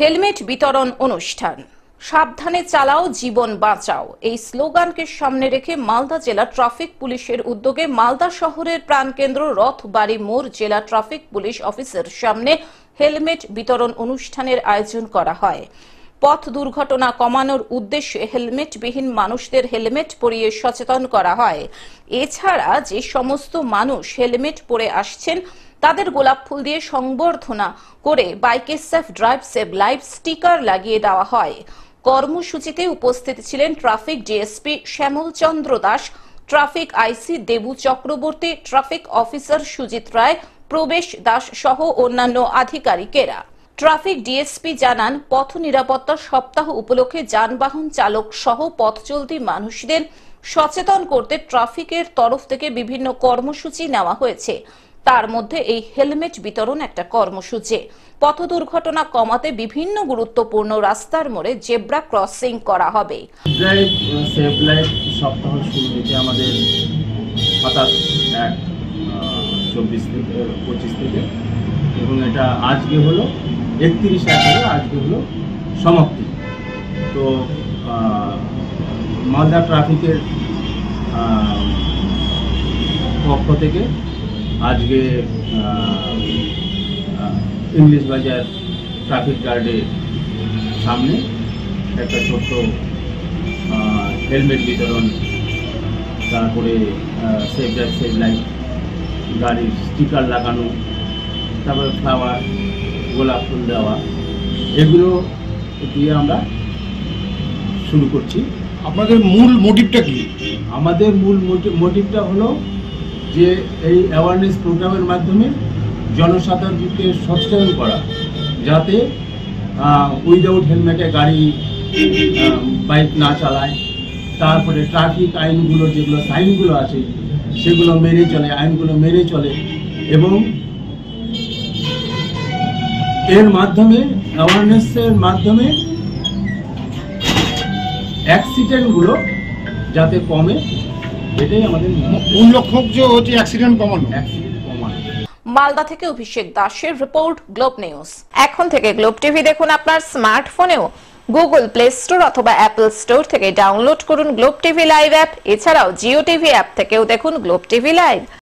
Helmet বিতরণ অনুষ্ঠান। সাবধানে চালাও, জীবন বাঁচাও, এই স্লোগানকে সামনে রেখে মালদা জেলা ট্রাফিক পুলিশের উদ্যোগে মালদা শহরের প্রাণকেন্দ্র রথবাড়ি মোড় জেলা ট্রাফিক পুলিশ অফিসের সামনে হেলমেট বিতরণ অনুষ্ঠানের আয়োজন করা হয়। পথ দুর্ঘটনা কমানোর উদ্দেশ্যে হেলমেটবিহীন মানুষদের হেলমেট পরিয়ে সচেতন করা হয়। এছাড়া যে সমস্ত মানুষ হেলমেট পরে আসছেন তাদের গোলাপ ফুল দিয়ে সংবর্ধনা করে বাইকে safe drive save life sticker লাগিয়ে দেওয়া হয়। কর্মসূচিতে উপস্থিত ছিলেন traffic DSP Shyamal Chandra Das, traffic IC Debu Chakraborty, traffic officer Sujit Roy, Prabesh Das সহ অন্যান্য আধিকারিকেরা। ট্রাফিক ডিএসপি জানান, পথ নিরাপত্তা সপ্তাহ উপলক্ষে যানবাহন চালক সহ পথ চলতি মানুষদের সচেতন করতে ট্রাফিকের তরফ থেকে বিভিন্ন কর্মসূচি নেওয়া হয়েছে। তার মধ্যে এই হেলমেট বিতরণ একটা কর্মসূচি। পথ দুর্ঘটনা কমাতে বিভিন্ন গুরুত্বপূর্ণ রাস্তার মোড়ে জেব্রা ক্রসিং করা হবে। ড্রাইভ সেভ লাইফ সপ্তাহ শুরু হয়েছে আমাদের 27/1/24 থেকে 25 থেকে, এবং এটা আজকে হলো 31/1 আজকে হলো সমাপ্তি। তো মালদা ট্রাফিকের পক্ষ থেকে আজকে ইংলিশ বাজার ট্রাফিক গার্ডের সামনে একটা ছোট্ট হেলমেট বিতরণ, তারপরে সেভ ড্রাইভ সেভ লাইফ গাড়ির স্টিকার লাগানো, তারপরে ফ্লাওয়ার গোলাপ ফুল দেওয়া, এগুলো দিয়ে আমরা শুরু করছি। আপনাদের মূল মোটিভটা কি? আমাদের মূল মোটিভটা হলো যে এই অ্যাওয়ারনেস প্রোগ্রামের মাধ্যমে জনসাধারণকে সচেতন করা, যাতে উইদাউট হেলমেটে গাড়ি বাইক না চালায়। তারপরে ট্রাফিক আইনগুলো, যেগুলো সাইনগুলো আছে সেগুলো মেনে চলে, আইনগুলো মেনে চলে, এবং এর মাধ্যমে অ্যাওয়ারনেসের মাধ্যমে অ্যাক্সিডেন্টগুলো যাতে কমে, এটাই আমাদের মূল লক্ষ্য, যে হচ্ছে অ্যাক্সিডেন্ট কমানো। মালদা থেকে অভিষেক দাসের রিপোর্ট, গ্লোব নিউজ। এখন থেকে গ্লোব টিভি দেখুন আপনার স্মার্টফোনেও। গুগল প্লে স্টোর অথবা অ্যাপল স্টোর থেকে ডাউনলোড করুন গ্লোব টিভি লাইভ অ্যাপ। এছাড়াও জিও টিভি অ্যাপ থেকেও দেখুন গ্লোব টিভি লাইভ।